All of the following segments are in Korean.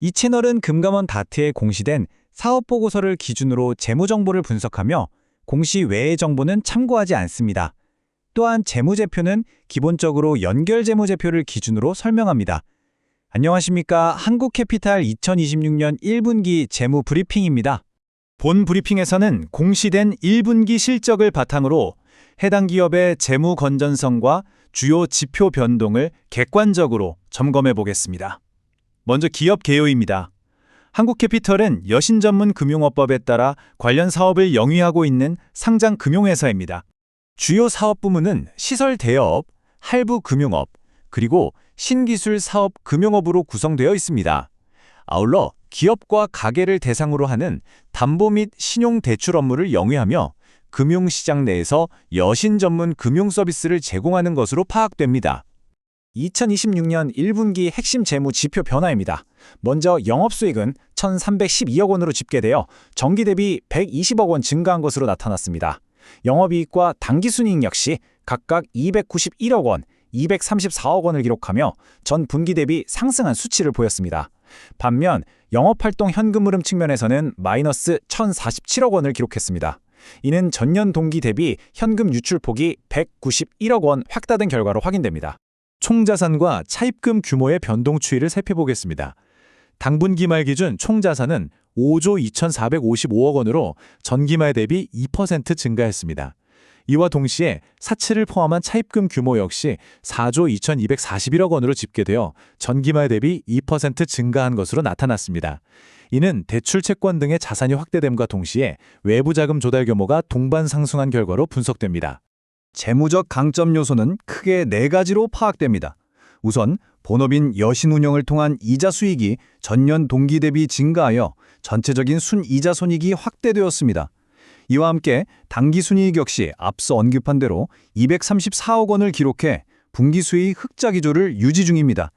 이 채널은 금감원 다트에 공시된 사업보고서를 기준으로 재무정보를 분석하며 공시 외의 정보는 참고하지 않습니다. 또한 재무제표는 기본적으로 연결재무제표를 기준으로 설명합니다. 안녕하십니까. 한국캐피탈 2026년 1분기 재무 브리핑입니다. 본 브리핑에서는 공시된 1분기 실적을 바탕으로 해당 기업의 재무 건전성과 주요 지표 변동을 객관적으로 점검해 보겠습니다. 먼저 기업 개요입니다. 한국캐피털은 여신전문금융업법에 따라 관련 사업을 영위하고 있는 상장 금융회사입니다. 주요 사업 부문은 시설 대여업, 할부 금융업, 그리고 신기술 사업 금융업으로 구성되어 있습니다. 아울러 기업과 가계를 대상으로 하는 담보 및 신용 대출 업무를 영위하며 금융시장 내에서 여신 전문 금융 서비스를 제공하는 것으로 파악됩니다. 2026년 1분기 핵심 재무 지표 변화입니다. 먼저 영업수익은 1,312억 원으로 집계되어 전기 대비 120억 원 증가한 것으로 나타났습니다. 영업이익과 당기순이익 역시 각각 291억 원, 234억 원을 기록하며 전 분기 대비 상승한 수치를 보였습니다. 반면 영업활동 현금 흐름 측면에서는 마이너스 1,047억 원을 기록했습니다. 이는 전년 동기 대비 현금 유출폭이 191억 원 확대된 결과로 확인됩니다. 총자산과 차입금 규모의 변동 추이를 살펴보겠습니다. 당분기 말 기준 총자산은 5조 2,455억 원으로 전기말 대비 2% 증가했습니다. 이와 동시에 사채를 포함한 차입금 규모 역시 4조 2,241억 원으로 집계되어 전기말 대비 2% 증가한 것으로 나타났습니다. 이는 대출 채권 등의 자산이 확대됨과 동시에 외부 자금 조달 규모가 동반 상승한 결과로 분석됩니다. 재무적 강점 요소는 크게 4가지로 파악됩니다. 우선 본업인 여신운영을 통한 이자 수익이 전년 동기 대비 증가하여 전체적인 순이자 손익이 확대되었습니다. 이와 함께 당기순이익 역시 앞서 언급한 대로 234억 원을 기록해 분기수익 흑자 기조를 유지 중입니다.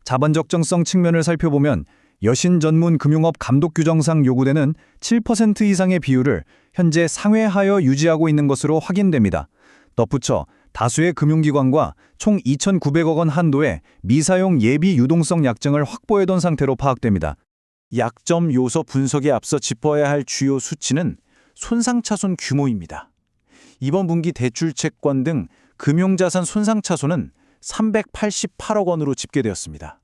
자본 적정성 측면을 살펴보면 여신 전문 금융업 감독 규정상 요구되는 7% 이상의 비율을 현재 상회하여 유지하고 있는 것으로 확인됩니다. 덧붙여 다수의 금융기관과 총 2,900억 원 한도의 미사용 예비 유동성 약정을 확보해둔 상태로 파악됩니다. 약점 요소 분석에 앞서 짚어야 할 주요 수치는 손상차손 규모입니다. 이번 분기 대출채권 등 금융자산 손상차손은 388억 원으로 집계되었습니다.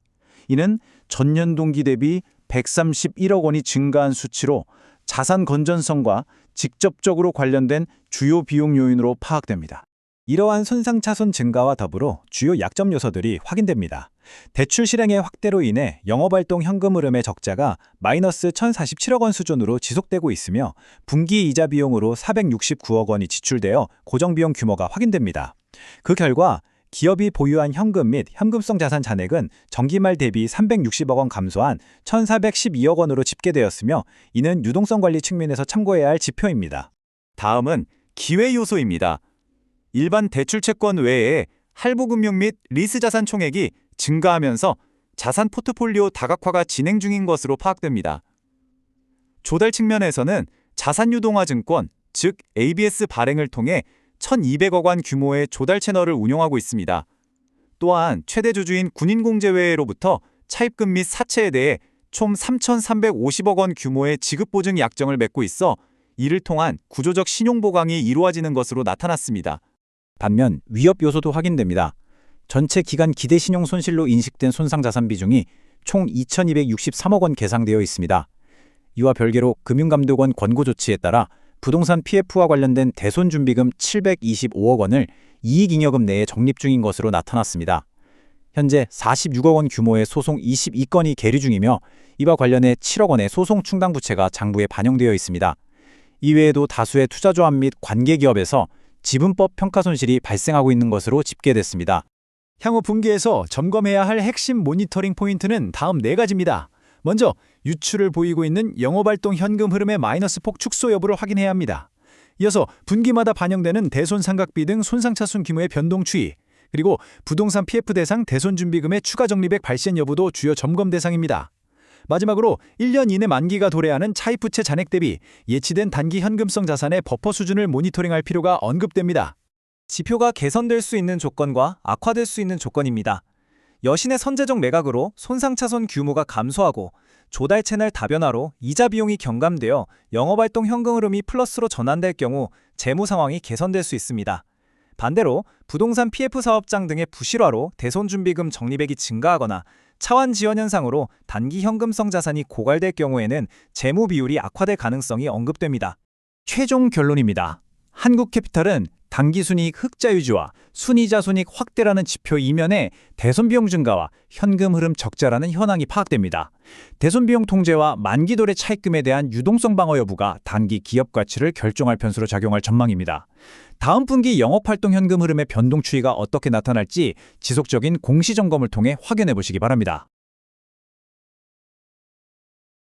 이는 전년 동기 대비 131억 원이 증가한 수치로 자산 건전성과 직접적으로 관련된 주요 비용 요인으로 파악됩니다. 이러한 손상차손 증가와 더불어 주요 약점 요소들이 확인됩니다. 대출 실행의 확대로 인해 영업활동 현금 흐름의 적자가 마이너스 1,047억 원 수준으로 지속되고 있으며 분기 이자 비용으로 469억 원이 지출되어 고정비용 규모가 확인됩니다. 그 결과 기업이 보유한 현금 및 현금성 자산 잔액은 전기말 대비 360억 원 감소한 1,412억 원으로 집계되었으며 이는 유동성 관리 측면에서 참고해야 할 지표입니다. 다음은 기회 요소입니다. 일반 대출채권 외에 할부금융 및 리스자산 총액이 증가하면서 자산 포트폴리오 다각화가 진행 중인 것으로 파악됩니다. 조달 측면에서는 자산유동화증권, 즉 ABS 발행을 통해 1,200억 원 규모의 조달 채널을 운용하고 있습니다. 또한 최대 주주인 군인공제회로부터 차입금 및 사채에 대해 총 3,350억 원 규모의 지급보증 약정을 맺고 있어 이를 통한 구조적 신용보강이 이루어지는 것으로 나타났습니다. 반면 위협 요소도 확인됩니다. 전체 기간 기대 신용 손실로 인식된 손상자산 비중이 총 2,263억 원 계상되어 있습니다. 이와 별개로 금융감독원 권고 조치에 따라 부동산 PF와 관련된 대손준비금 725억 원을 이익잉여금 내에 적립 중인 것으로 나타났습니다. 현재 46억 원 규모의 소송 22건이 계류 중이며 이와 관련해 7억 원의 소송 충당 부채가 장부에 반영되어 있습니다. 이외에도 다수의 투자조합 및 관계기업에서 지분법 평가 손실이 발생하고 있는 것으로 집계됐습니다. 향후 분기에서 점검해야 할 핵심 모니터링 포인트는 다음 4가지입니다. 먼저 유출을 보이고 있는 영업활동 현금 흐름의 마이너스 폭 축소 여부를 확인해야 합니다. 이어서 분기마다 반영되는 대손상각비 등 손상차손 규모의 변동 추이, 그리고 부동산 PF 대상 대손준비금의 추가 적립액 발생 여부도 주요 점검 대상입니다. 마지막으로 1년 이내 만기가 도래하는 차입부채 잔액 대비 예치된 단기 현금성 자산의 버퍼 수준을 모니터링할 필요가 언급됩니다. 지표가 개선될 수 있는 조건과 악화될 수 있는 조건입니다. 여신의 선제적 매각으로 손상차손 규모가 감소하고 조달 채널 다변화로 이자 비용이 경감되어 영업활동 현금 흐름이 플러스로 전환될 경우 재무 상황이 개선될 수 있습니다. 반대로 부동산 PF 사업장 등의 부실화로 대손준비금 적립액이 증가하거나 차환 지원 현상으로 단기 현금성 자산이 고갈될 경우에는 재무 비율이 악화될 가능성이 언급됩니다. 최종 결론입니다. 한국캐피탈은 당기순이익 흑자 유지와 순이자손익 확대라는 지표 이면에 대손비용 증가와 현금 흐름 적자라는 현황이 파악됩니다. 대손비용 통제와 만기도래 차입금에 대한 유동성 방어 여부가 단기 기업 가치를 결정할 변수로 작용할 전망입니다. 다음 분기 영업활동 현금 흐름의 변동 추이가 어떻게 나타날지 지속적인 공시점검을 통해 확인해 보시기 바랍니다.